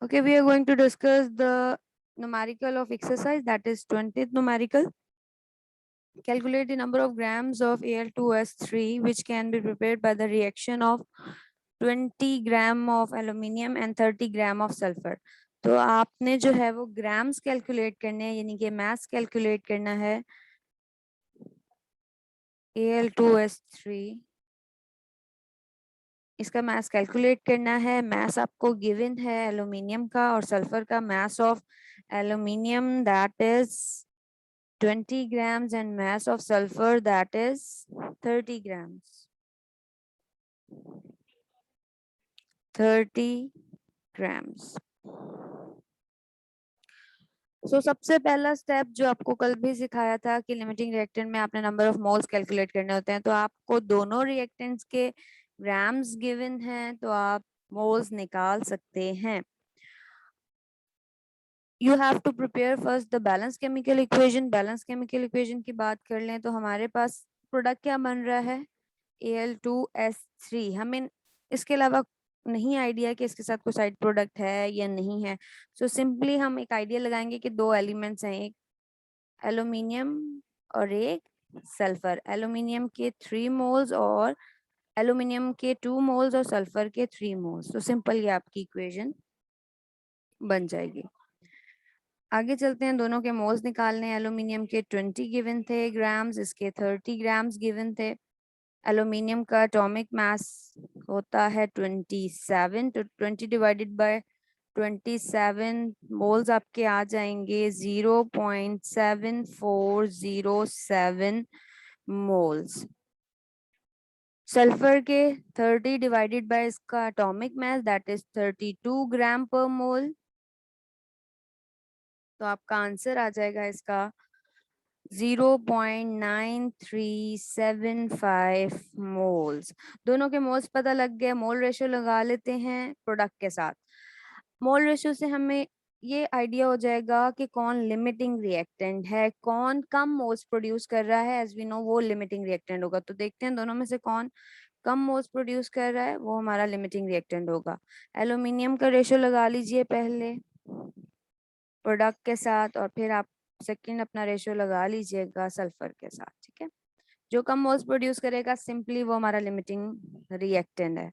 Okay, we are going to discuss the numerical of exercise, that is 20th numerical. Calculate the number of grams of Al2S3 which can be prepared by the reaction of 20 gram of aluminium and 30 gram of sulfur. तो आपने जो है वो grams calculate करने हैं, यानी कि mass calculate करना है Al2S3, इसका मास कैलकुलेट करना है। मास आपको गिवन है एल्यूमिनियम का और सल्फर का। Mass of aluminium that is 20 grams and mass of sulfur that is 30 grams. 30 grams. So सबसे पहला स्टेप जो आपको कल भी सिखाया था कि लिमिटिंग रिएक्टेंट में आपने नंबर ऑफ मोल्स कैलकुलेट करने होते हैं, तो आपको दोनों रिएक्टेंट्स के ग्राम्स गिवन हैं तो आप मोल्स निकाल सकते हैं। You have to prepare first the balance chemical equation. Balance chemical equation की बात कर लें तो हमारे पास प्रोडक्ट क्या बन रहा है Al2S3। हमें इसके अलावा नहीं आइडिया कि इसके साथ कोई साइड प्रोडक्ट है या नहीं है। सो सिंपली हम एक आइडिया लगाएंगे कि दो एलिमेंट्स हैं, एक एल्यूमिनियम और एक सल्फर। एल्यूमिनियम के 3 मोल्स और एल्यूमिनियम के 2 मोल्स और सल्फर के 3 मोल्स। तो सिंपल ये आपकी इक्वेशन बन जाएगी। आगे चलते हैं, दोनों के मोल्स निकालने। एल्यूमिनियम के 20 गिवन थे ग्राम्स, इसके 30 ग्राम्स गिवन थे। एल्यूमिनियम का एटॉमिक मास होता है 27, तो 20 डिवाइडेड बाय 27 मोल्स आपके आ जाएंगे 0.7407 मोल्स। सल्फर के 30 डिवाइडेड बाय इसका एटॉमिक मास दैट इज 32 ग्राम पर मोल, तो आपका आंसर आ जाएगा इसका 0.9375 मोल्स। दोनों के मोल्स पता लग गए। मोल रेशियो लगा लेते हैं प्रोडक्ट के साथ। मोल रेशियो से हमें ये आइडिया हो जाएगा कि कौन लिमिटिंग रिएक्टेंट है, कौन कम मोल्स प्रोड्यूस कर रहा है। एज वी नो वो लिमिटिंग रिएक्टेंट होगा। तो देखते हैं दोनों में से कौन कम मोल्स प्रोड्यूस कर रहा है, वो हमारा लिमिटिंग रिएक्टेंट होगा। एल्यूमिनियम का रेशियो लगा लीजिए पहले प्रोडक्ट के साथ और फिर आप सेकंड अपना रेशियो लगा लीजिएगा सल्फर के साथ। ठीक है, जो कम मोल्स प्रोड्यूस करेगा सिंपली वो हमारा लिमिटिंग रिएक्टेंट है।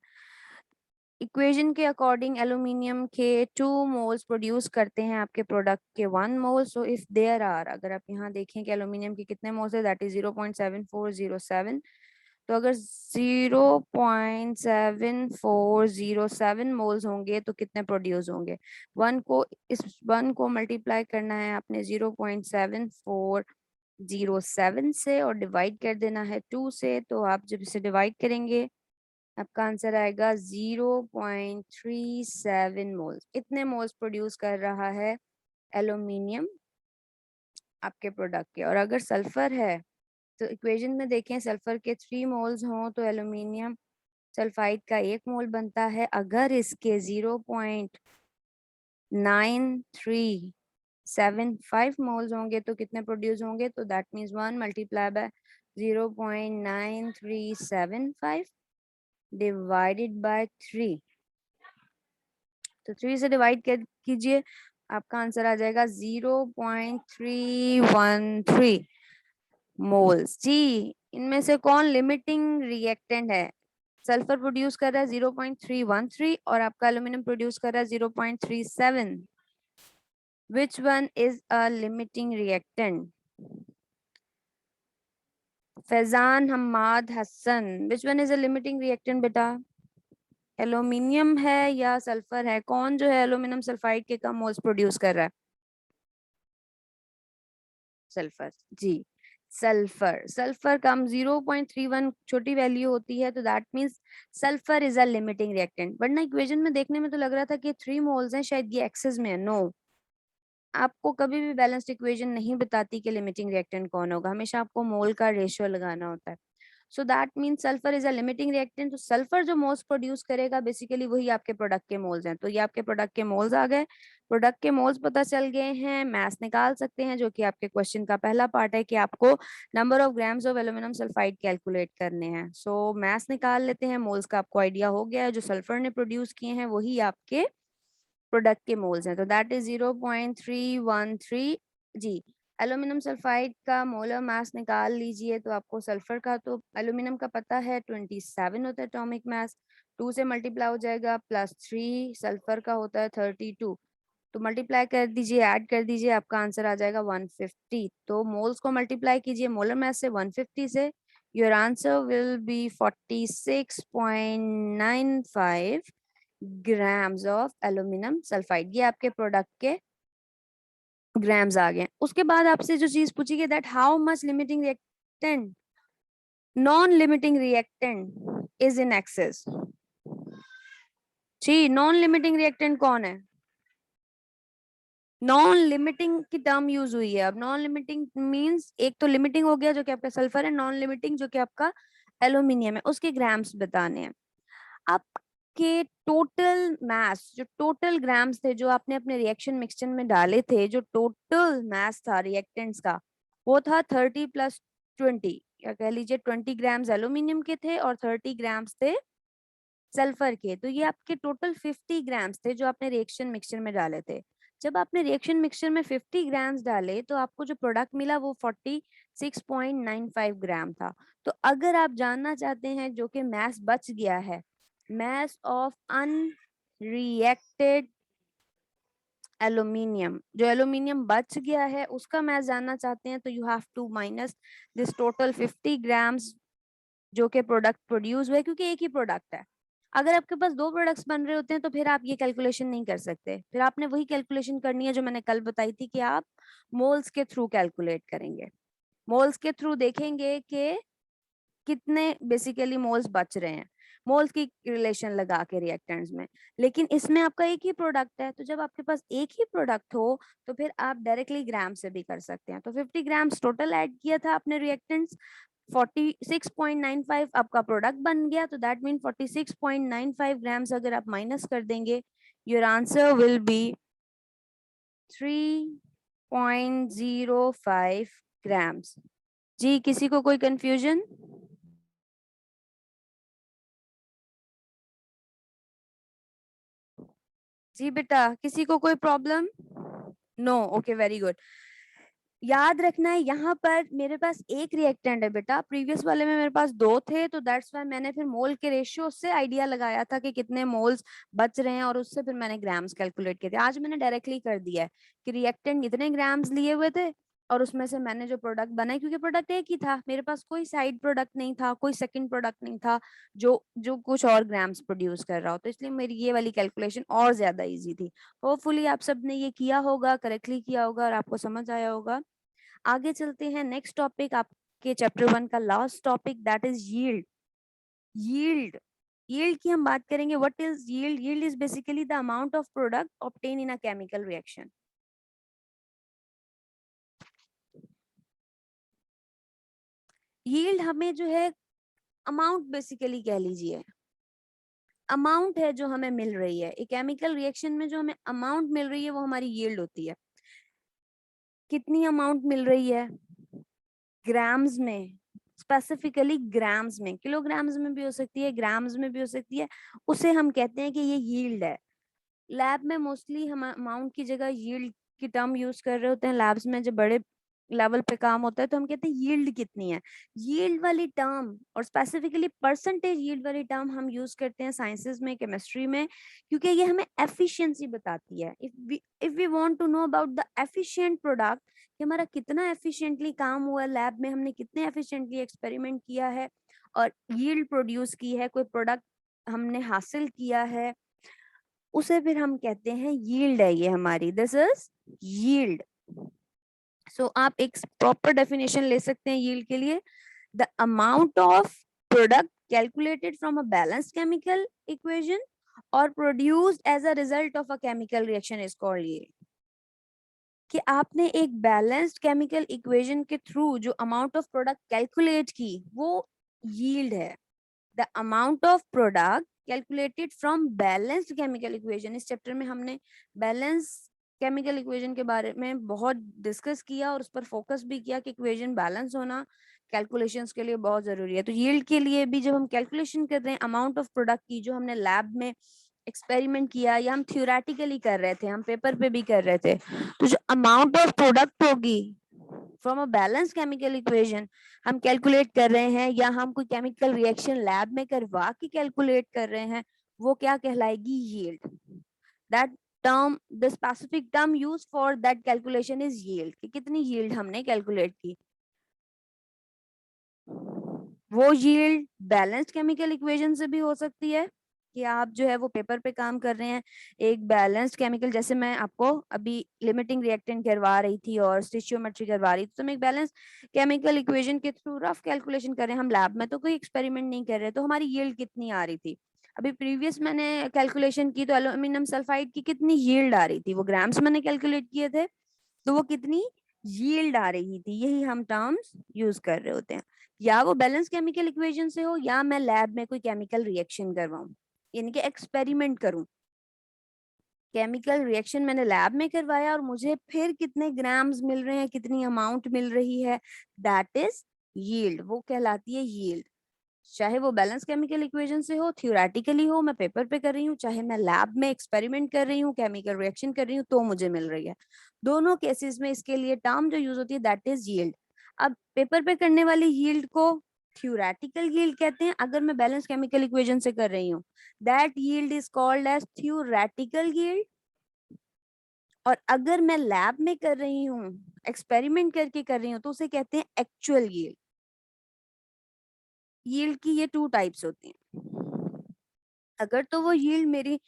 इक्वेशन के अकॉर्डिंग एल्यूमिनियम के 2 मोल्स प्रोड्यूस करते हैं आपके प्रोडक्ट के 1 मोल। सो इफ देयर आर, अगर आप यहाँ देखें कि एल्यूमिनियम के कितने मोल्स है दैट इज 0.7407, तो अगर 0.7407 मोल्स होंगे तो कितने प्रोड्यूस होंगे। इस 1 को मल्टीप्लाई करना है आपने 0.7407 से और डिवाइड कर देना है 2 से। तो आप जब इसे डिवाइड करेंगे आपका आंसर आएगा 0.37 मोल्स। इतने मोल्स प्रोड्यूस कर रहा है एल्यूमिनियम आपके प्रोडक्ट के। और अगर सल्फर है तो इक्वेशन में देखें सल्फर के 3 मोल्स हों तो एल्यूमिनियम सल्फाइड का 1 मोल बनता है। अगर इसके 0.9375 मोल्स होंगे तो कितने प्रोड्यूस होंगे, तो that means 1 multiply by 0.9375 divided by 3। तो 3 से डिवाइड कीजिए, आपका आंसर आ जाएगा 0.313 मोल्स। जी, इनमें से कौन लिमिटिंग रिएक्टेंट है। सल्फर प्रोड्यूस कर रहा है 0.313 और आपका एल्यूमिनियम प्रोड्यूस कर रहा है 0.37। Which one is a limiting reactant. Faizan Hammad Hasan, which one is a limiting reactant बेटा। एल्यूमिनियम है या सल्फर है, कौन जो है एल्यूमिनियम सल्फाइड के कम मोल्स प्रोड्यूस कर रहा है। सल्फर। जी, सल्फर। सल्फर कम 0.31 छोटी वैल्यू होती है तो that means sulphur is a limiting reactant. वरना इक्वेशन में देखने में तो लग रहा था कि 3 मोल्स हैं, शायद ये एक्सेस में है। नो, आपको कभी भी बैलेंस्ड इक्वेशन नहीं बताती कि लिमिटिंग रिएक्टेंट कौन होगा, हमेशा आपको मोल का रेशियो लगाना होता है। So that means sulphur is a limiting reactant. तो सल्फर जो मोल्स प्रोड्यूस करेगा बेसिकली वही आपके प्रोडक्ट के मोल्स हैं। तो ये आपके प्रोडक्ट के मोल्स आ गए। प्रोडक्ट के मोल्स पता चल गए हैं, मास निकाल सकते हैं, जो कि आपके क्वेश्चन का पहला पार्ट है कि आपको number of grams of aluminium sulphide calculate करने हैं। सो मास निकाल लेते हैं। मोल्स का आपको आइडिया हो गया है, जो सल्फर ने प्रोड्यूस किए हैं वही आपके प्रोडक्ट के मोल्स हैं, तो that is 0.313 G. Aluminium sulphide का मोलर मास निकाल लीजिए, तो आपको सल्फर का तो एल्यूमिनियम का पता है 27 होता है एटॉमिक मास, 2 से मल्टीप्लाई हो जाएगा, +3 सल्फर का होता है 32, तो मल्टीप्लाई कर दीजिए, ऐड कर दीजिए, आपका आंसर आ जाएगा 150। तो मोल्स को मल्टीप्लाई कीजिए मोलर मास से 150 से, your answer will B 46.95 grams of aluminium sulphide. ये आपके प्रोडक्ट के ग्राम्स आ गए। उसके बाद आपसे जो चीज पूछी गई, that how much limiting reactant non limiting reactant is in excess. जी, नॉन लिमिटिंग रिएक्टेंट कौन है? नॉन लिमिटिंग की टर्म यूज हुई है। अब नॉन लिमिटिंग मींस एक तो लिमिटिंग हो गया जो कि आपका सल्फर है, नॉन लिमिटिंग जो कि आपका एल्यूमिनियम है, उसके ग्राम्स बताने हैं। आपके टोटल मास, जो टोटल ग्राम्स थे जो आपने अपने रिएक्शन मिक्सचर में डाले थे, जो टोटल मास था रिएक्टेंट्स का, वो था 30 + 20, या कह लीजिए 20 ग्राम्स एल्यूमिनियम के थे और 30 ग्राम्स थे सल्फर के। तो ये आपके टोटल 50 ग्राम्स थे जो आपने रिएक्शन मिक्सचर में डाले थे। जब आपने रिएक्शन मिक्सचर में 50 ग्राम्स डाले तो आपको जो प्रोडक्ट मिला वो 46.95 ग्राम था। तो अगर आप जानना चाहते हैं जो कि मास बच गया है, मास ऑफ अनरिएक्टेड एल्यूमिनियम, जो एल्यूमिनियम बच गया है उसका मास जानना चाहते हैं, तो you have to minus this total 50 grams जो कि प्रोडक्ट प्रोड्यूस हुए, क्योंकि एक ही प्रोडक्ट है। अगर आपके पास दो प्रोडक्ट्स बन रहे होते हैं तो फिर आप ये कैलकुलेशन नहीं कर सकते, फिर आपने वही कैलकुलेशन करनी है जो मैंने कल बताई थी कि आप मोल्स के थ्रू कैलकुलेट करेंगे। मोल्स के थ्रू देखेंगे कि कितने बेसिकली मोल्स बच रहे हैं, मोल्स की रिलेशन लगा के रिएक्टेंट्स में। लेकिन इसमें आपका एक ही प्रोडक्ट है, तो जब आपके पास एक ही प्रोडक्ट हो तो फिर आप डायरेक्टली ग्राम से भी कर सकते हैं। तो 50 ग्राम्स टोटल ऐड किया था आपने रिएक्टेंट्स, 46.95 आपका प्रोडक्ट बन गया, तो दैट मीन 46.95 ग्राम्स अगर आप माइनस कर देंगे, your answer will be 3.05 grams. जी, किसी को कोई कंफ्यूजन? जी बेटा, किसी को कोई problem? No, okay, very good. याद रखना है यहाँ पर मेरे पास एक रिएक्टेंट है बेटा, प्रीवियस वाले में मेरे पास दो थे, तो दैट्स व्हाई मैंने फिर मोल के रेशियो से आइडिया लगाया था कि कितने मोल्स बच रहे हैं और उससे फिर मैंने ग्राम्स कैलकुलेट किए थे। आज मैंने डायरेक्टली कर दिया है कि रिएक्टेंट इतने ग्राम्स लिए हुए थे और उसमें से मैंने जो प्रोडक्ट बनाई, क्योंकि प्रोडक्ट एक ही था, मेरे पास कोई साइड प्रोडक्ट नहीं था, कोई सेकंड प्रोडक्ट नहीं था जो जो कुछ और ग्राम्स प्रोड्यूस कर रहा हो, तो इसलिए मेरी ये वाली कैलकुलेशन और ज्यादा इजी थी। होपफुली आप सबने ये किया होगा, करेक्टली किया होगा और आपको समझ आया होगा। आगे चलते हैं, नेक्स्ट टॉपिक आपके चैप्टर 1 का last topic, that is yield. Yield, yield की हम बात करेंगे। What is yield? Yield is basically the amount of product obtain in a chemical reaction. Yield हमें जो है अमाउंट बेसिकली कह लीजिए, अमाउंट है जो हमें मिल रही है एक केमिकल रिएक्शन में, जो हमें अमाउंट मिल रही है वो हमारी यील्ड होती है। कितनी अमाउंट मिल रही है? ग्राम्स में, स्पेसिफिकली ग्राम्स में, किलोग्राम्स में भी हो सकती है, ग्राम्स में भी हो सकती है, उसे हम कहते हैं कि ये यील्ड है। लैब में मोस्टली हम अमाउंट की जगह यील्ड की टर्म यूज कर रहे होते हैं। लैब्स में जब बड़े लेवल पे काम होता है तो हम कहते हैं यील्ड कितनी है। यील्ड वाली टर्म और स्पेसिफिकली परसेंटेज यील्ड वाली टर्म हम यूज करते हैं साइंसेज में, केमिस्ट्री में, क्योंकि ये हमें एफिशिएंसी बताती है। If we want to know about the efficient product, कि हमारा कितना एफिशिएंटली काम हुआ लैब में, हमने कितने एफिशिएंटली एक्सपेरिमेंट किया है और यील्ड प्रोड्यूस की है, कोई प्रोडक्ट हमने हासिल किया है, उसे फिर हम कहते हैं यील्ड है ये हमारी, दिस इज यील्ड। सो आप एक प्रॉपर डेफिनेशन ले सकते हैं यील्ड के लिए, the amount of product calculated from a balanced chemical equation और produced as a result of a chemical reaction is called yield. कि आपने एक बैलेंस्ड केमिकल इक्वेशन के थ्रू जो अमाउंट ऑफ प्रोडक्ट कैलकुलेट की वो यील्ड है। The amount of product calculated from balanced chemical equation, इस चैप्टर में हमने बैलेंस केमिकल इक्वेशन के बारे में बहुत डिस्कस किया और उस पर फोकस भी किया कि इक्वेशन बैलेंस होना कैलकुलेशंस के लिए बहुत जरूरी है। तो यील्ड के लिए भी जब हम कैलकुलेशन कर रहे हैं अमाउंट ऑफ प्रोडक्ट की जो हमने लैब में एक्सपेरिमेंट किया या हम थ्योरेटिकली कर रहे थे, हम पेपर पे भी कर रहे थे, तो जो अमाउंट ऑफ प्रोडक्ट होगी from a balance chemical equation हम कैलकुलेट कर रहे हैं, या हम कोई केमिकल रिएक्शन लैब में करवा के कैलकुलेट कर रहे हैं, वो क्या कहलाएगी? Yield. That term, the specific term use for that calculation is yield, कि कितनी यील्ड हमने कैलकुलेट की. वो यील्ड बैलेंस्ड केमिकल इक्वेशन से भी हो सकती है, कि आप जो है वो पेपर पे काम कर रहे हैं एक बैलेंस्ड केमिकल, जैसे मैं आपको अभी लिमिटिंग रिएक्टेंट करवा रही थी और स्टिचियोमेट्री करवा रही थी, तो मैं एक बैलेंस केमिकल इक्वेशन के थ्रू रफ कैलकुलेशन कर रहे हैं हम लैब में, तो कोई एक्सपेरिमेंट नहीं कर रहे, तो हमारी यील्ड कितनी आ रही थी. अभी प्रीवियस मैंने कैलकुलेशन की तो एल्यूमिनियम सल्फाइड की कितनी यील्ड आ रही थी, वो ग्राम्स मैंने कैलकुलेट किए थे, तो वो कितनी यील्ड आ रही थी. यही हम टर्म्स यूज कर रहे होते हैं, या वो बैलेंस केमिकल इक्वेशन से हो, या मैं लैब में कोई केमिकल रिएक्शन करवाऊं, यानी कि एक्सपेरिमेंट करूं. केमिकल रिएक्शन मैंने लैब में करवाया और मुझे फिर कितने ग्राम्स मिल रहे हैं, कितनी अमाउंट मिल रही है, दैट इज यील्ड. वो कहलाती है यील्ड. चाहे वो बैलेंस केमिकल इक्वेशन से हो, थ्योरेटिकली हो, मैं पेपर पे कर रही हूँ, चाहे मैं लैब में एक्सपेरिमेंट कर रही हूँ, केमिकल रिएक्शन कर रही हूँ, तो मुझे मिल रही है. दोनों केसेस में इसके लिए टर्म जो यूज होती है दैट इज यील्ड. अब पेपर पे करने वाली यील्ड को थ्योरेटिकल यील्ड कहते हैं. अगर मैं बैलेंस केमिकल इक्वेशन से कर रही हूँ, that yield is called as theoretical yield. और अगर मैं लैब में कर रही हूँ, एक्सपेरिमेंट करके कर रही हूँ, तो उसे कहते हैं एक्चुअल यील्ड. यील्ड की ये टू टाइप्स होती हैं. अगर तो वो यील्ड मेरी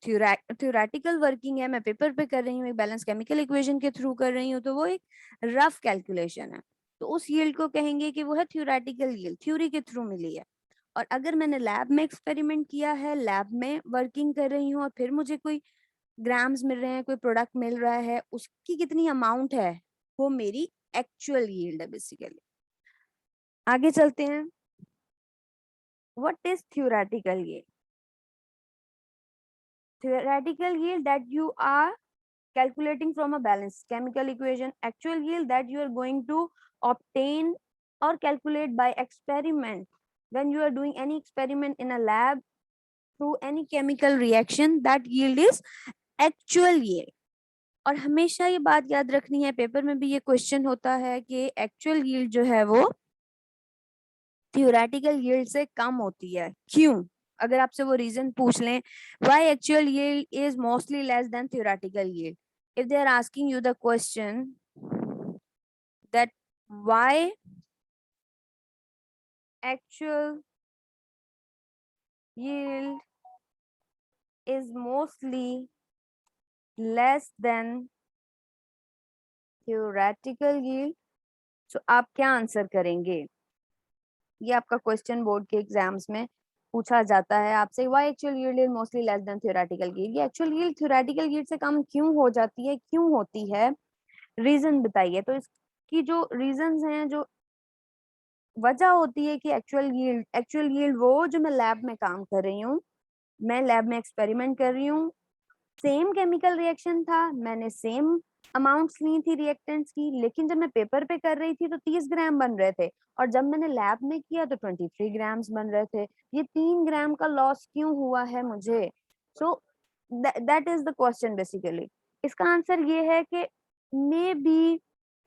थ्योरेटिकल वर्किंग है, मैं पेपर पे कर रही हूँ, एक बैलेंस केमिकल इक्वेशन के थ्रू कर रही हूँ, तो वो एक रफ कैलकुलेशन है, तो उस यील्ड को कहेंगे कि वो है थ्योरेटिकल यील्ड, थ्योरी के थ्रू मिली है. और अगर मैंने लैब में एक्सपेरिमेंट किया है, लैब में वर्किंग कर रही हूँ और फिर मुझे कोई ग्राम्स मिल रहे हैं, कोई प्रोडक्ट मिल रहा है, उसकी कितनी अमाउंट है, वो मेरी एक्चुअल यील्ड है बेसिकली. आगे चलते हैं. What is theoretical yield? Theoretical yield that you are calculating from a balanced chemical equation. Actual yield that you are going to obtain or calculate by experiment. When you are doing any experiment in a lab through any chemical reaction, that yield is actual yield. और हमेशा ये बात याद रखनी है, paper में भी ये क्वेश्चन होता है कि एक्चुअल यील्ड जो है वो थियोरेटिकल यील्ड से कम होती है. क्यों? अगर आपसे वो रीजन पूछ लें, why actual yield is mostly less than theoretical yield, if they are asking you the question that why actual yield is mostly less than theoretical yield, so आप क्या आंसर करेंगे? ये आपका क्वेश्चन बोर्ड के exams में पूछा जाता है आपसे, why actual yield is mostly less than theoretical yield. ये एक्चुअल यील्ड थ्योरेटिकल यील्ड से कम क्यों हो जाती है, क्यों होती है, रीजन बताइए. तो इसकी जो रीजंस हैं, जो वजह होती है कि एक्चुअल यील्ड वो जो मैं लैब में काम कर रही हूँ, मैं लैब में एक्सपेरिमेंट कर रही हूँ, सेम केमिकल रिएक्शन था, मैंने सेम अमाउंट्स ली थी रिएक्टेंट्स की, लेकिन जब मैं पेपर पे कर रही थी तो 30 ग्राम बन रहे थे, और जब मैंने लैब में किया तो 23 ग्राम्स बन रहे थे. ये 3 ग्राम का लॉस क्यों हुआ है मुझे? So that is the question basically. इसका आंसर ये है कि मे बी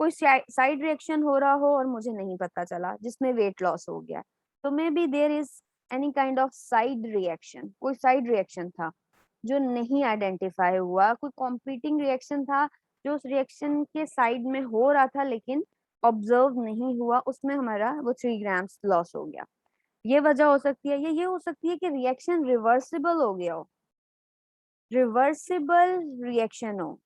कोई साइड रिएक्शन हो रहा हो और मुझे नहीं पता चला, जिसमें वेट लॉस हो गया, तो maybe there is any kind of side reaction, कोई साइड रिएक्शन था जो नहीं आइडेंटिफाई हुआ, कोई कॉम्पीटिंग रिएक्शन था जो उस रिएक्शन के साइड में हो रहा था लेकिन ऑब्जर्व नहीं हुआ, उसमें हमारा वो 3 ग्राम्स लॉस हो गया. ये वजह हो सकती है. ये हो सकती है कि रिएक्शन रिवर्सिबल हो गया हो, रिवर्सिबल रिएक्शन हो.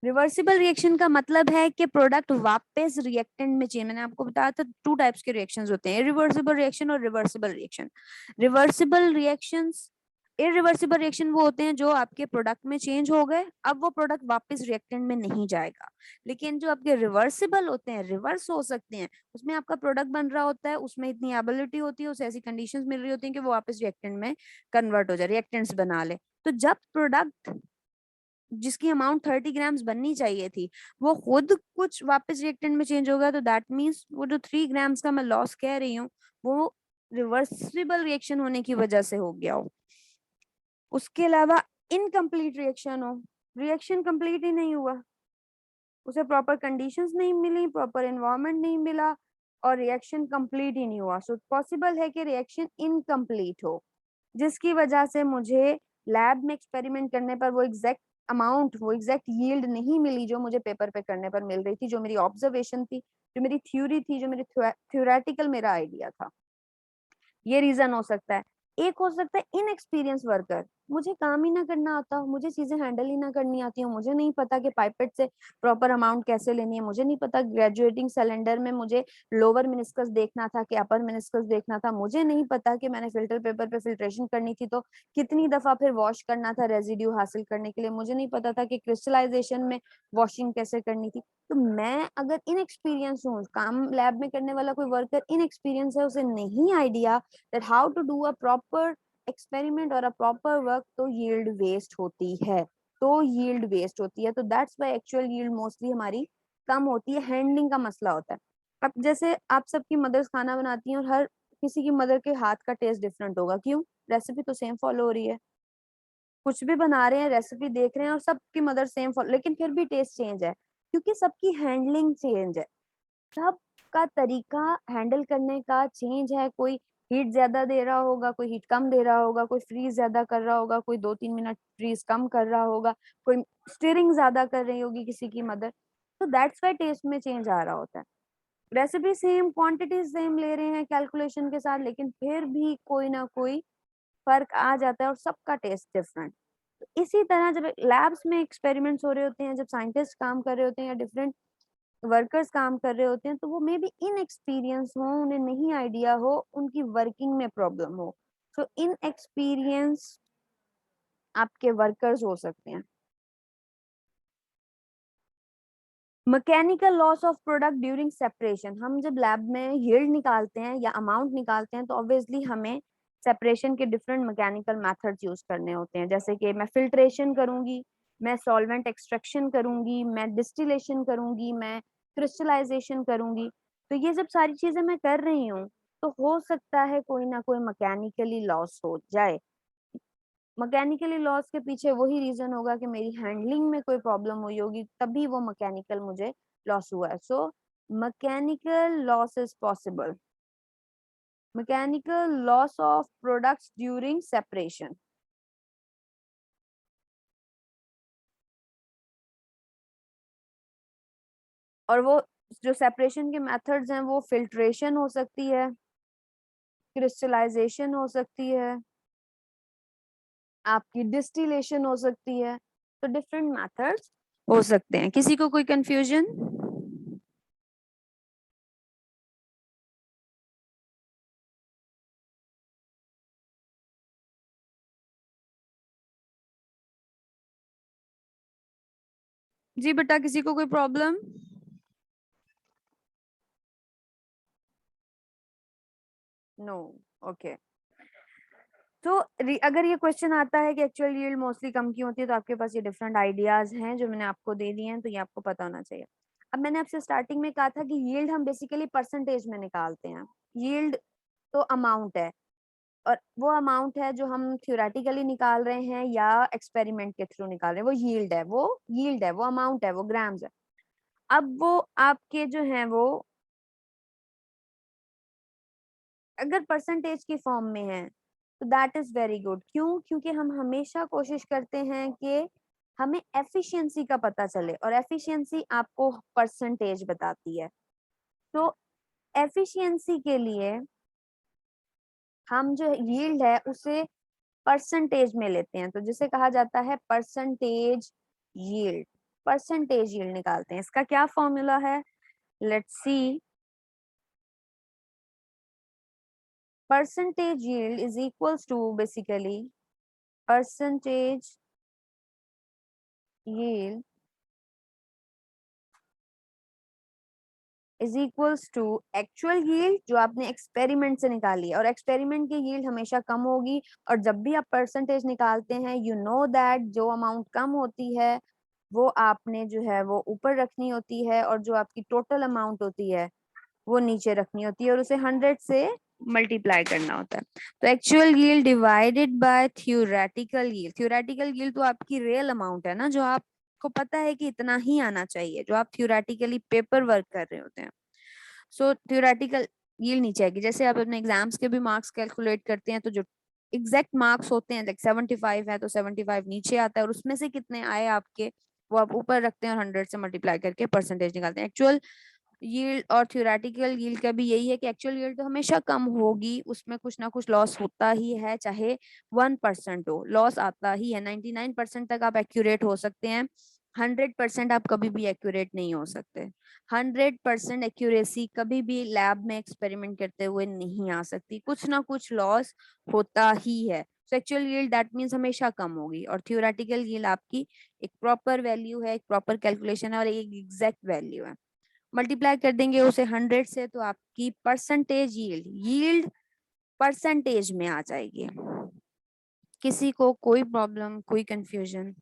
रिवर्सिबल रिएक्शन का मतलब है कि प्रोडक्ट वापस रिएक्टेंट में चेंज, मैंने आपको बताया था टू टाइप्स के रिएक्शंस होते हैं, इरिवर्सिबल रिएक्शन और reversible reaction. Reversible reactions, irreversible reaction वो होते हैं जो आपके प्रोडक्ट में चेंज हो गए, अब वो प्रोडक्ट वापस रिएक्टेंट में नहीं जाएगा. लेकिन जो आपके रिवर्सिबल होते हैं, रिवर्स हो सकते हैं, उसमें आपका प्रोडक्ट बन रहा होता है, उसमें इतनी एबिलिटी होती है, उसे ऐसी कंडीशंस मिल रही होती हैं कि वो वापस रिएक्टेंट में कन्वर्ट हो जाए, रिएक्टेंट्स बना ले. तो जब प्रोडक्ट जिसकी अमाउंट 30 ग्राम्स बननी चाहिए थी, वो खुद कुछ वापस रिएक्टेंट में चेंज होगा, तो दैट मीन्स वो जो 3 ग्राम्स का मैं लॉस कह रही हूँ वो रिवर्सिबल रिएक्शन होने की वजह से हो गया हो. उसके अलावा इनकम्प्लीट रिएक्शन हो, रिएक्शन कंप्लीट ही नहीं हुआ, उसे प्रॉपर कंडीशंस नहीं मिली, प्रॉपर एनवायरनमेंट नहीं मिला और रिएक्शन कंप्लीट ही नहीं हुआ। सो पॉसिबल है कि रिएक्शन इनकम्प्लीट हो, जिसकी वजह से मुझे लैब में एक्सपेरिमेंट करने पर वो एग्जैक्ट अमाउंट, वो एग्जैक्ट यील्ड नहीं मिली जो मुझे पेपर पे करने पर मिल रही थी, जो मेरी ऑब्जर्वेशन थी, जो मेरी थ्योरी थी, जो मेरी थ्योरेटिकल मेरा आइडिया था। ये रीजन हो सकता है। एक हो सकता है इनएक्सपीरियंस वर्कर, मुझे काम ही ना करना आता, मुझे चीजें हैंडल ही ना करनी आती हो, मुझे नहीं पता कि पाइपेट से प्रॉपर अमाउंट कैसे लेनी है, मुझे नहीं पता ग्रेजुएटिंग सिलेंडर में मुझे लोअर मिनिस्कस देखना था कि अपर मिनिस्कस देखना था, मुझे नहीं पता कि मैंने फिल्टर पेपर पे फिल्ट्रेशन करनी थी तो कितनी दफा फिर वॉश करना था रेजिड्यू हासिल करने के लिए, मुझे नहीं पता था कि क्रिस्टलाइजेशन में वॉशिंग कैसे करनी थी। तो मैं अगर इनएक्सपीरियंस हूँ, काम लैब में करने वाला कोई वर्कर इनएक्सपीरियंस है, उसे नहीं idea that how to do a proper experiment or a proper work, तो yield waste होती है, तो yield waste होती है। तो that's why actual yield mostly हमारी कम होती है, हैंडलिंग का मसला होता है। अब जैसे आप सबकी मदर्स खाना बनाती हैं और हर किसी की मदर के हाथ का टेस्ट डिफरेंट होगा, क्यों? रेसिपी तो सेम फॉलो हो रही है, कुछ भी बना रहे हैं, रेसिपी देख रहे हैं और सबकी मदर सेम फॉलो, लेकिन फिर भी टेस्ट चेंज है, क्योंकि सबकी हैंडलिंग चेंज है, सबका तरीका हैंडल करने का चेंज है। कोई हीट ज्यादा दे रहा होगा, कोई हीट कम दे रहा होगा, कोई फ्रीज ज्यादा कर रहा होगा, कोई 2-3 मिनट फ्रीज कम कर रहा होगा, कोई स्टीयरिंग ज्यादा कर रही होगी किसी की मदर। तो दैट्स वाई टेस्ट में चेंज आ रहा होता है। रेसिपी सेम, क्वांटिटी सेम ले रहे हैं कैलकुलेशन के साथ, लेकिन फिर भी कोई ना कोई फर्क आ जाता है और सबका टेस्ट डिफरेंट। तो इसी तरह जब लैब्स में एक्सपेरिमेंट्स हो रहे होते हैं, जब साइंटिस्ट काम कर रहे होते हैं या डिफरेंट वर्कर्स काम कर रहे होते हैं, तो वो मे बी इनएक्सपीरियंस हो, उन्हें नहीं आइडिया हो, उनकी वर्किंग में प्रॉब्लम हो। सो इनएक्सपीरियंस आपके वर्कर्स हो सकते हैं। Mechanical loss of product during separation, हम जब लैब में यील्ड निकालते हैं या अमाउंट निकालते हैं तो ऑब्वियसली हमें सेपरेशन के डिफरेंट मैकेनिकल मेथड्स यूज करने होते हैं, जैसे कि मैं फिल्ट्रेशन करूंगी, मैं सॉल्वेंट एक्सट्रैक्शन करूंगी, मैं डिस्टिलेशन करूंगी, मैं क्रिस्टलाइजेशन करूंगी। तो ये जब सारी चीजें मैं कर रही हूँ तो हो सकता है कोई ना कोई मैकेनिकली लॉस हो जाए। मैकेनिकली लॉस के पीछे वही रीजन होगा कि मेरी हैंडलिंग में कोई प्रॉब्लम हुई होगी, तभी वो मैकेनिकल मुझे लॉस हुआ है। So mechanical loss is possible, mechanical loss of products during separation. और वो जो सेपरेशन के मेथड्स हैं वो फिल्ट्रेशन हो सकती है, क्रिस्टलाइजेशन हो सकती है, आपकी डिस्टिलेशन हो सकती है। तो डिफरेंट मेथड्स हो सकते हैं। किसी को कोई कंफ्यूजन? जी बेटा, किसी को कोई प्रॉब्लम? No, okay. तो अगर ये क्वेश्चन आता है कि एक्चुअल यील्ड मोस्टली कम क्यों होती है, तो आपके पास ये डिफरेंट आइडियाज हैं जो मैंने आपको दे दिए हैं, तो ये आपको पता होना चाहिए। अब मैंने आपसे स्टार्टिंग में कहा था कि यील्ड हम बेसिकली परसेंटेज में निकालते हैं। यील्ड तो अमाउंट है, और वो अमाउंट है जो हम थ्योरेटिकली निकाल रहे हैं या एक्सपेरिमेंट के थ्रू निकाल रहे हैं, वो यील्ड है, वो यील्ड है, वो अमाउंट है, वो ग्राम्स है। अब वो आपके जो हैं वो अगर परसेंटेज की फॉर्म में है तो दैट इज वेरी गुड। क्यों? क्योंकि हम हमेशा कोशिश करते हैं कि हमें एफिशिएंसी का पता चले, और एफिशिएंसी आपको परसेंटेज बताती है। तो एफिशिएंसी के लिए हम जो यील्ड है उसे परसेंटेज में लेते हैं, तो जिसे कहा जाता है परसेंटेज यील्ड। परसेंटेज यील्ड निकालते हैं, इसका क्या फॉर्मूला है? Let's see. Percentage yield is equals to basically percentage yield is equals to actual yield जो आपने एक्सपेरिमेंट से निकाली है, और एक्सपेरिमेंट की यील्ड हमेशा कम होगी। और जब भी आप परसेंटेज निकालते हैं, यू नो दैट जो अमाउंट कम होती है वो आपने जो है वो ऊपर रखनी होती है, और जो आपकी टोटल अमाउंट होती है वो नीचे रखनी होती है, और उसे 100 से मल्टीप्लाई करना होता है। तो actual yield divided by theoretical yield, theoretical yield तो आपकी रियल अमाउंट है ना, जो आपको पता है कि इतना ही आना चाहिए, जो आप थ्योरेटिकली पेपर वर्क कर रहे होते हैं। सो थ्योरेटिकल यील्ड नीचे आएगी। जैसे आप अपने एग्जाम्स के भी मार्क्स कैलकुलेट करते हैं, तो जो एग्जैक्ट मार्क्स होते हैं, लाइक 75 है तो 75 नीचे आता है, और उसमें से कितने आए आपके वो आप ऊपर रखते हैं और 100 से मल्टीप्लाई करके परसेंटेज निकालते हैं। एक्चुअल यील्ड और थ्योरेटिकल यील्ड का भी यही है कि एक्चुअल यील्ड तो हमेशा कम होगी, उसमें कुछ ना कुछ लॉस होता ही है, चाहे 1% हो, लॉस आता ही है। 99% तक आप एक्यूरेट हो सकते हैं, 100% आप कभी भी एक्यूरेट नहीं हो सकते। 100% एक्यूरेसी कभी भी लैब में एक्सपेरिमेंट करते हुए नहीं आ सकती, कुछ ना कुछ लॉस होता ही है। एक्चुअल यील्ड दैट मीन्स हमेशा कम होगी, और थ्योरेटिकल यील्ड आपकी एक प्रॉपर वैल्यू है, एक प्रॉपर कैलकुलेशन है और एक एग्जैक्ट वैल्यू है। मल्टीप्लाई कर देंगे उसे 100 से तो आपकी परसेंटेज यील्ड, यील्ड परसेंटेज में आ जाएगी। किसी को कोई प्रॉब्लम, कोई कंफ्यूजन?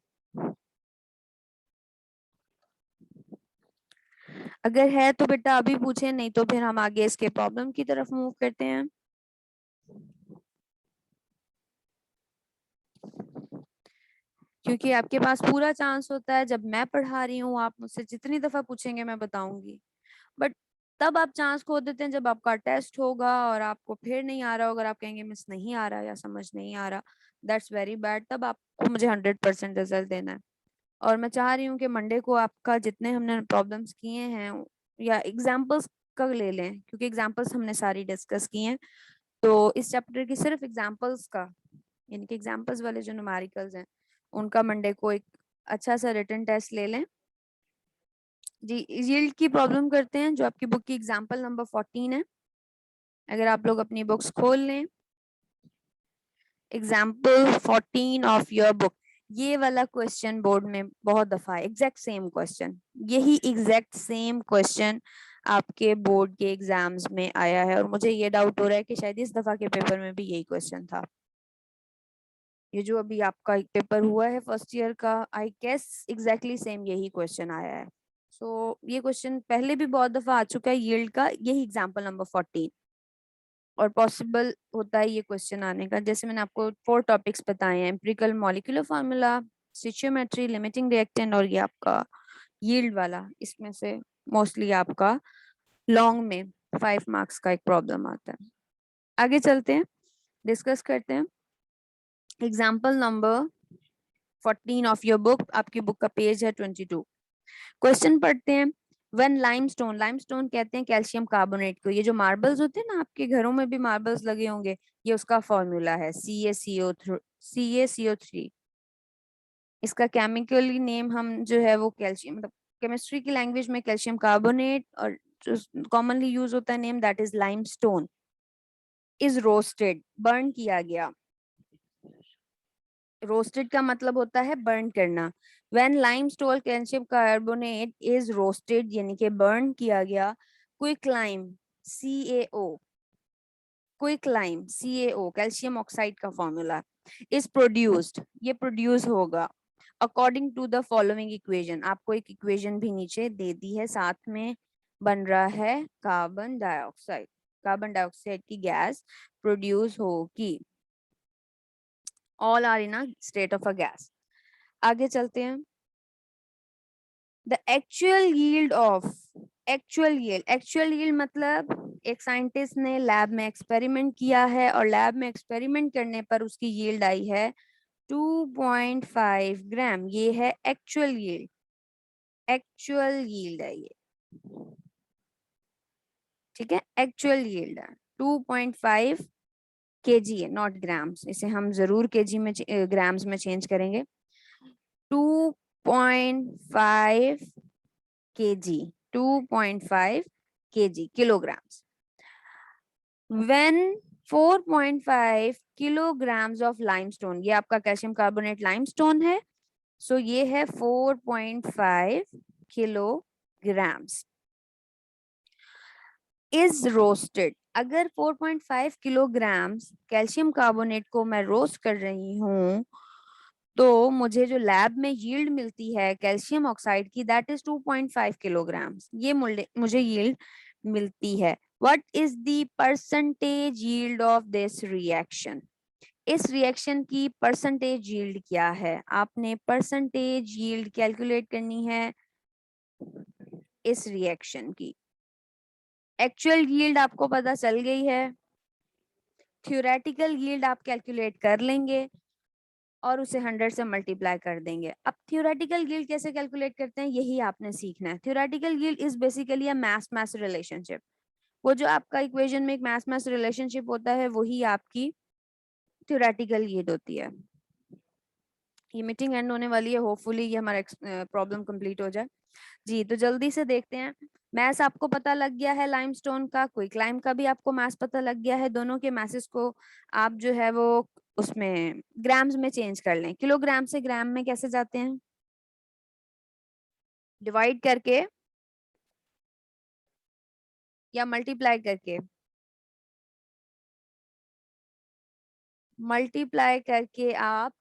अगर है तो बेटा अभी पूछे, नहीं तो फिर हम आगे इसके प्रॉब्लम की तरफ मूव करते हैं। क्योंकि आपके पास पूरा चांस होता है, जब मैं पढ़ा रही हूँ आप मुझसे जितनी दफा पूछेंगे मैं बताऊंगी, बट तब आप चांस खो देते हैं जब आपका टेस्ट होगा और आपको फिर नहीं आ रहा, अगर आप कहेंगे मिस नहीं आ रहा या समझ नहीं आ रहा, दैट्स वेरी बैड। तब आपको मुझे 100% रिजल्ट देना है। और मैं चाह रही हूँ कि मंडे को आपका जितने हमने प्रॉब्लम्स किए हैं या एग्जाम्पल्स का ले लें, क्योंकि एग्जाम्पल्स हमने सारी डिस्कस की हैं, तो इस चैप्टर की सिर्फ एग्जाम्पल्स का, यानी कि एग्जाम्पल्स वाले जो न्यूमेरिकल्स हैं उनका मंडे को एक अच्छा सा रिटन टेस्ट ले लें। जी, यील्ड की प्रॉब्लम करते हैं, जो आपकी बुक की एग्जाम्पल नंबर 14 है। अगर आप लोग अपनी बुक्स खोल लें, एग्जाम्पल 14 ऑफ योर बुक, ये वाला क्वेश्चन बोर्ड में बहुत दफा एग्जैक्ट सेम क्वेश्चन, यही एग्जैक्ट सेम क्वेश्चन आपके बोर्ड के एग्जाम्स में आया है, और मुझे ये डाउट हो रहा है कि शायद इस दफा के पेपर में भी यही क्वेश्चन था। ये जो अभी आपका पेपर हुआ है फर्स्ट ईयर का, आई गेस एग्जैक्टली सेम यही क्वेश्चन आया है। सो ये क्वेश्चन पहले भी बहुत दफा आ चुका है यील्ड का, यही एग्जाम्पल नंबर 14, और पॉसिबल होता है ये क्वेश्चन आने का। जैसे मैंने आपको 4 टॉपिक्स बताए हैं, empirical molecular formula, stoichiometry, limiting reactant और ये आपका यील्ड वाला, इसमें से मोस्टली आपका लॉन्ग में 5 मार्क्स का एक प्रॉब्लम आता है। आगे चलते हैं, डिस्कस करते हैं example number 14 of your book. आपकी बुक का पेज है 22। क्वेश्चन पढ़ते हैं। व्हेन लाइमस्टोन, लाइमस्टोन कहते हैं कैल्शियम कार्बोनेट को। ये जो मार्बल्स होते हैं ना, आपके घरों में भी मार्बल्स लगे होंगे, ये उसका फॉर्मूला है CaCO3। इसका केमिकली नेम हम जो है वो कैल्शियम, मतलब केमिस्ट्री की लैंग्वेज में कैल्शियम कार्बोनेट, और जो कॉमनली यूज होता है name that is limestone, is roasted, burn किया गया। रोस्टेड का मतलब होता है बर्न करना। When limestone calcium carbonate is roasted, यानी कि बर्न किया गया, quicklime CaO, quicklime CaO calcium oxide का फॉर्मूला इज प्रोड्यूस्ड, ये प्रोड्यूस होगा according to the following equation. आपको एक इक्वेशन भी नीचे दे दी है, साथ में बन रहा है कार्बन डाइऑक्साइड, कार्बन डाइऑक्साइड की गैस प्रोड्यूस होगी, all are in a state of a gas. आगे चलते हैं। The actual yield of, actual yield मतलब एक साइंटिस्ट ने लैब में एक्सपेरिमेंट किया है और लैब में एक्सपेरिमेंट करने पर उसकी यील्ड आई है 2.5 ग्राम। ये है एक्चुअल यील्ड, एक्चुअल यील्ड है ये, ठीक है। एक्चुअल यील्ड है 2.5 kg है, नॉट ग्राम्स, इसे हम जरूर केजी में ग्राम्स में चेंज करेंगे। 2.5 kg, 2.5 kg, kilograms. When 4.5 kilograms of limestone, ये आपका कैल्शियम कार्बोनेट लाइमस्टोन है, सो ये है 4.5 kilograms is roasted। अगर 4.5 kilograms कैल्शियम कार्बोनेट को मैं रोस्ट कर रही हूँ, तो मुझे जो लैब में यील्ड मिलती है कैल्शियम ऑक्साइड की, दैट इज 2.5 kilograms, ये मुझे यील्ड मिलती है। What is the percentage yield of this reaction? इस रिएक्शन की परसेंटेज यील्ड क्या है? आपने परसेंटेज यील्ड कैलकुलेट करनी है इस रिएक्शन की। एक्चुअल यील्ड आपको पता चल गई है, थ्योरेटिकल यील्ड आप कैलकुलेट कर लेंगे और उसे 100 से मल्टीप्लाई कर देंगे। अब थ्योरेटिकल यील्ड कैसे कैलकुलेट करते हैं यही आपने सीखना है। Theoretical yield is basically a mass mass relationship. वो जो आपका इक्वेशन में एक मास मास रिलेशनशिप होता है वही आपकी थ्योरेटिकल यील्ड होती है। ये मीटिंग एंड होने वाली है, होपफुली ये हमारा प्रॉब्लम कंप्लीट हो जाए। जी तो जल्दी से देखते हैं। मैस आपको पता लग गया है लाइमस्टोन का, क्विकलाइम का भी आपको मैस पता लग गया है। दोनों के मैसेज को आप जो है वो उसमें ग्राम्स में चेंज कर लें। किलोग्राम से ग्राम में कैसे जाते हैं? डिवाइड करके या मल्टीप्लाई करके? मल्टीप्लाई करके आप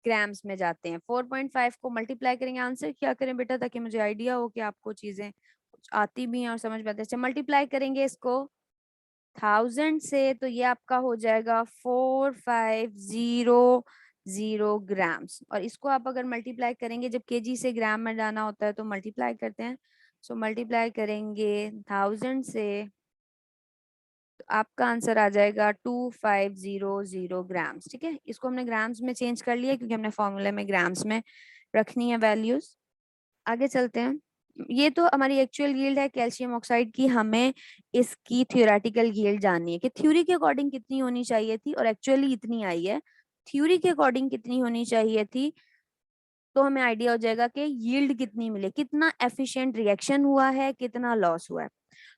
ग्राम्स में जाते हैं। 4.5 को मल्टीप्लाई करेंगे, आंसर क्या करें बेटा ताकि मुझे आइडिया हो कि आपको चीजें कुछ आती भी हैं और समझ में आती है। अच्छा मल्टीप्लाई करेंगे इसको 1000 से तो ये आपका हो जाएगा 4500 ग्राम्स। और इसको आप अगर मल्टीप्लाई करेंगे, जब केजी से ग्राम में जाना होता है तो मल्टीप्लाई करते हैं। सो मल्टीप्लाई करेंगे 1000 से तो आपका आंसर आ जाएगा 2500 ग्राम्स। ठीक है, इसको हमने ग्राम्स में चेंज कर लिया क्योंकि हमने फॉर्मूले में ग्राम्स में रखनी है वैल्यूज। आगे चलते हैं। ये तो हमारी एक्चुअल यील्ड है कैल्शियम ऑक्साइड की। हमें इसकी थ्योरेटिकल यील्ड जाननी है कि थ्योरी के अकॉर्डिंग कितनी होनी चाहिए थी और एक्चुअली इतनी आई है। थ्योरी के अकॉर्डिंग कितनी होनी चाहिए थी तो हमें आइडिया हो जाएगा कि यील्ड कितनी मिले, कितना एफिशिएंट रिएक्शन हुआ है, कितना लॉस हुआ है।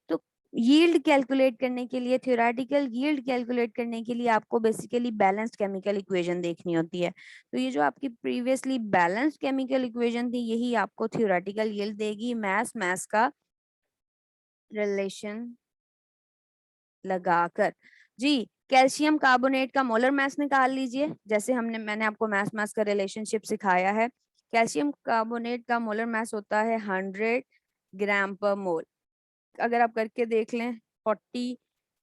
तो यील्ड कैलकुलेट करने के लिए, थ्योरेटिकल यील्ड कैलकुलेट करने के लिए आपको बेसिकली बैलेंस्ड केमिकल इक्वेशन देखनी होती है। तो ये जो आपकी प्रीवियसली बैलेंस्ड केमिकल इक्वेशन थी यही आपको थ्योरेटिकल यील्ड देगी। मैस मैस का रिलेशन लगाकर। जी कैल्शियम कार्बोनेट का मोलर मास निकाल लीजिए, जैसे मैंने आपको मैस मास का रिलेशनशिप सिखाया है। कैल्शियम कार्बोनेट का मोलर मास होता है 100 ग्राम पर मोल। अगर आप करके देख लें 40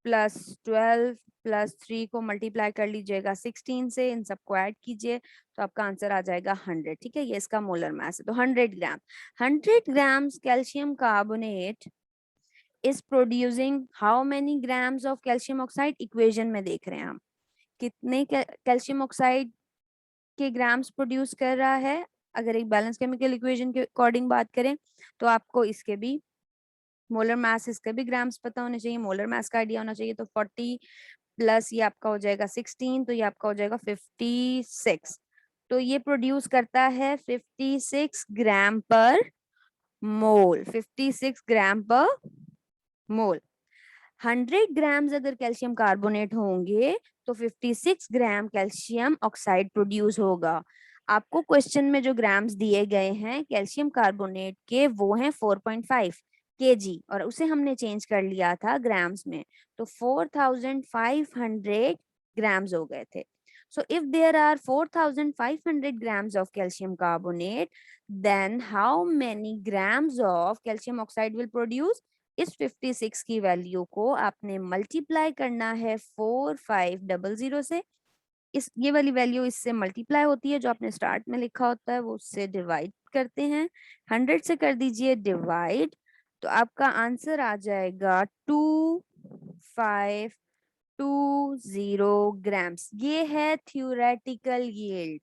प्लस 12 प्लस 3 को मल्टीप्लाई कर लीजिएगा 16 से, इन सबको ऐड कीजिए तो आपका आंसर आ जाएगा 100। ठीक है, ये इसका मोलर मास है। तो 100 ग्राम, 100 grams calcium carbonate is producing how many grams of calcium oxide. Equation में देख रहे हैं हम कितने कैल्शियम ऑक्साइड के ग्राम्स प्रोड्यूस कर रहा है। अगर एक बैलेंस केमिकल इक्वेशन के अकॉर्डिंग बात करें तो आपको इसके भी मोलर मास, इसके भी ग्राम्स पता होने चाहिए, मोलर मास का आइडिया होना चाहिए। तो 40 प्लस ये आपका हो जाएगा 16 तो ये आपका हो जाएगा 56। तो ये प्रोड्यूस करता है 56 ग्राम पर मोल, 56 ग्राम पर मोल। 100 ग्राम्स अगर कैल्शियम कार्बोनेट होंगे तो 56 ग्राम कैल्शियम ऑक्साइड प्रोड्यूस होगा। आपको क्वेश्चन में जो ग्राम्स दिए गए हैं कैल्शियम कार्बोनेट के वो हैं 4.5 kg और उसे हमने चेंज कर लिया था ग्राम्स में, तो 4500 ग्राम्स हो गए थे। So if there are 4500 grams of calcium carbonate, then how many grams of calcium oxide will produce? इस 56 की वैल्यू को आपने मल्टीप्लाई करना है 4500 से। इस ये वाली वैल्यू इससे मल्टीप्लाई होती है, जो आपने स्टार्ट में लिखा होता है वो उससे डिवाइड करते हैं। 100 से कर दीजिए डिवाइड तो आपका आंसर आ जाएगा 2520 ग्राम्स। ये है थ्योरेटिकल यील्ड।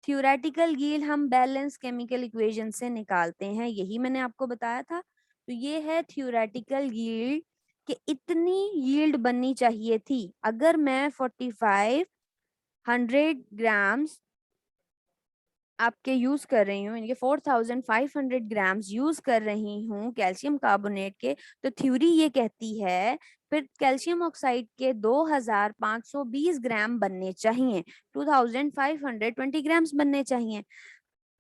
थ्योरेटिकल यील्ड हम बैलेंस केमिकल इक्वेशन से निकालते हैं, यही मैंने आपको बताया था। तो ये है थ्योरेटिकल यील्ड कि इतनी यील्ड बननी चाहिए थी। अगर मैं 4500 ग्राम्स आपके यूज कर रही हूँ, यानी कि 4500 ग्राम्स यूज कर रही हूँ कैल्शियम कार्बोनेट के, तो थ्योरी ये कहती है फिर कैल्शियम ऑक्साइड के 2520 ग्राम बनने चाहिए, 2520 ग्राम्स बनने चाहिए।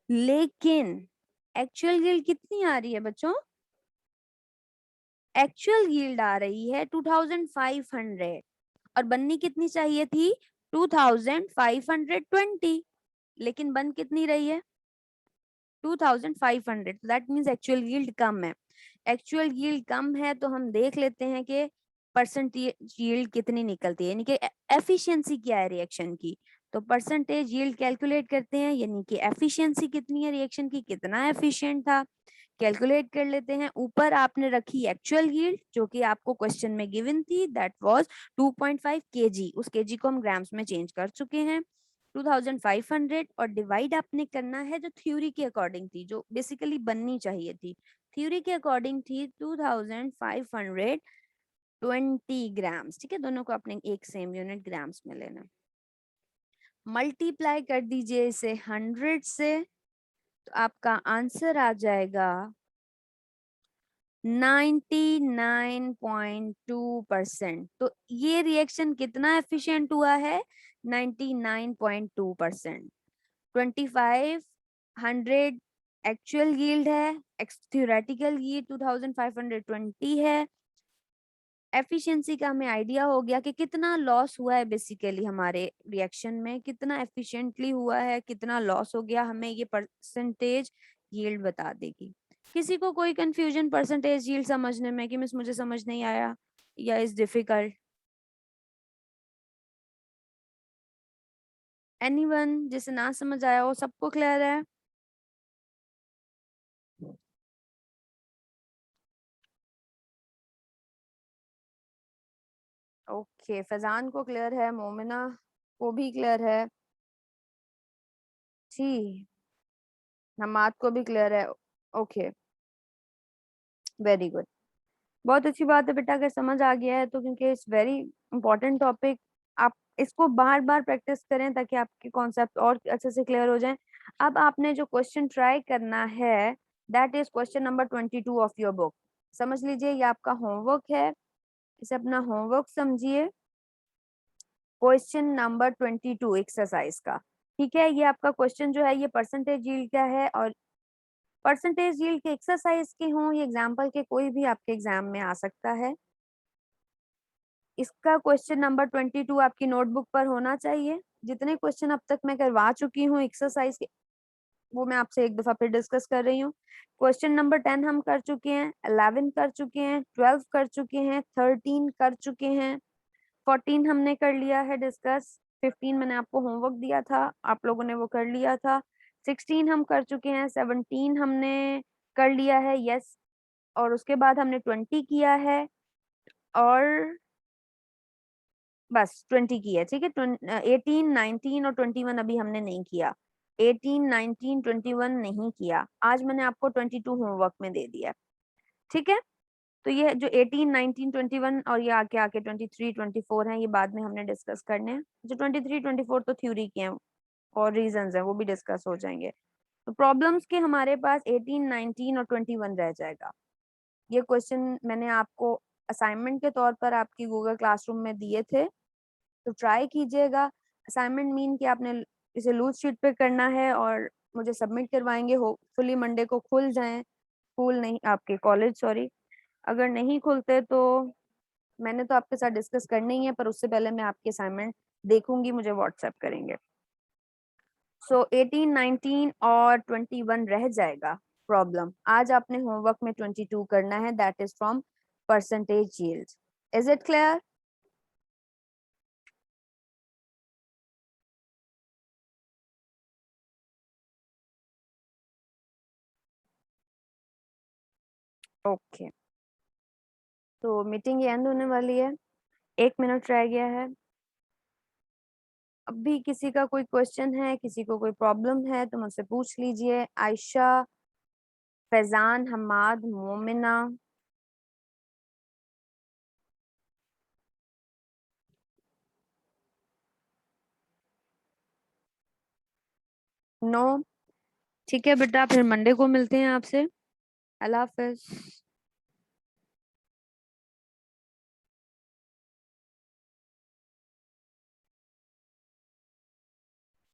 लेकिन एक्चुअल यील्ड कितनी आ रही है बच्चों? एक्चुअल यील्ड आ रही है 2500 और बननी कितनी चाहिए थी? 2520। लेकिन बन कितनी रही है? 2500, दैट मीन्स एक्चुअल यील्ड कम है। एक्चुअल यील्ड कम है तो हम देख लेते हैं कि परसेंटेज यील्ड कितनी निकलती है, यानी कि एफिशिएंसी क्या है रिएक्शन की। तो परसेंटेज यील्ड कैलकुलेट करते हैं, यानी कि एफिशिएंसी कितनी है रिएक्शन की, कितना एफिशिएंट था, कैलकुलेट कर लेते हैं। ऊपर आपने रखी एक्चुअल यील्ड जो कि आपको क्वेश्चन में गिवन थी, दैट वाज 2.5 kg। उस kg को हम ग्राम्स में चेंज कर चुके हैं, 2500, और डिवाइड आपने करना है जो थ्योरी के अकॉर्डिंग थी, जो बेसिकली बननी चाहिए थी। थ्योरी के अकॉर्डिंग थी 2520 ग्राम्स, ठीक है। दोनों को अपने एक सेम यूनिट ग्राम्स में लेना। मल्टीप्लाई कर दीजिए इसे 100 से, तो आपका आंसर आ जाएगा 99.2%। तो ये रिएक्शन कितना एफिशिएंट हुआ है, 99.2%। 2500 एक्चुअल यील्ड है, थ्योरेटिकल यील्ड 2520 है। एफिशिएंसी का हमें आइडिया हो गया कि कितना लॉस हुआ है बेसिकली हमारे रिएक्शन में, कितना एफिशिएंटली हुआ है, कितना लॉस हो गया, हमें ये परसेंटेज यील्ड बता देगी। किसी को कोई कंफ्यूजन परसेंटेज यील्ड समझने में कि मिस मुझे समझ नहीं आया या इज डिफिकल्ट? एनीवन जिसे ना समझ आया हो, सबको क्लियर है? ओके, फैजान को क्लियर है, मोमिना को भी क्लियर है, जी, नमाज को भी क्लियर है। ओके, वेरी गुड, बहुत अच्छी बात है बेटा अगर समझ आ गया है तो, क्योंकि इट्स वेरी इंपॉर्टेंट टॉपिक। आप इसको बार बार प्रैक्टिस करें ताकि आपके कॉन्सेप्ट और अच्छे से क्लियर हो जाएं। अब आपने जो क्वेश्चन ट्राई करना है, that is question number 22 of your book. समझ लीजिए ये आपका होमवर्क है, इसे अपना होमवर्क समझिए। क्वेश्चन नंबर 22 एक्सरसाइज का, ठीक है। ये आपका क्वेश्चन जो है ये परसेंटेज यील्ड का है, और परसेंटेज यील्ड के एक्सरसाइज के हों, ये एग्जाम्पल के कोई भी आपके एग्जाम में आ सकता है। इसका क्वेश्चन नंबर 22 आपकी नोटबुक पर होना चाहिए। जितने क्वेश्चन अब तक मैं करवा चुकी हूँ एक्सरसाइज के, वो मैं आपसे एक दफा फिर डिस्कस कर रही हूँ। क्वेश्चन नंबर 10 हम कर चुके हैं, 11 कर चुके हैं, 12 कर चुके हैं, 13 कर चुके हैं, 14 हमने कर लिया है डिस्कस, 15 मैंने आपको होमवर्क दिया था, आप लोगों ने वो कर लिया था, 16 हम कर चुके हैं, 17 हमने कर लिया है, यस, और उसके बाद हमने 20 किया है, और बस 20 की है, ठीक है। 18, 19 और 21 अभी हमने नहीं किया, 18, 19, 21 नहीं किया। आज मैंने आपको 22 होमवर्क में दे दिया, ठीक है। तो ये जो 18, 19, 21 और ये आके आके 23, 24 हैं, ये बाद में हमने डिस्कस करने हैं। जो 23, 24 तो थ्योरी के हैं और रीजंस हैं, वो भी डिस्कस हो जाएंगे। तो प्रॉब्लम्स के हमारे पास 18, 19 और 21 रह जाएगा। ये क्वेश्चन मैंने आपको असाइनमेंट के तौर पर आपकी गूगल क्लासरूम में दिए थे, तो ट्राई कीजिएगा। असाइनमेंट मीन कि आपने इसे लूज शीट पे करना है और मुझे सबमिट करवाएंगे, होपफुली मंडे को खुल जाएं स्कूल, नहीं आपके कॉलेज, सॉरी। अगर नहीं खुलते तो मैंने तो आपके साथ डिस्कस करनी ही है, पर उससे पहले मैं आपके असाइनमेंट देखूंगी, मुझे व्हाट्सएप करेंगे। सो 18, 19 और 21 रह जाएगा प्रॉब्लम। आज आपने होमवर्क में 22 करना है, that is from percentage yield. Is it clear? Okay, तो मीटिंग एंड होने वाली है, 1 मिनट रह गया है। अभी किसी का कोई क्वेश्चन है, किसी को कोई प्रॉब्लम है तो मुझसे पूछ लीजिए। आयशा, फैजान, हमाद, मोमिना। नो, ठीक है बेटा, फिर मंडे को मिलते हैं आपसे। अल्लाह हाफिज।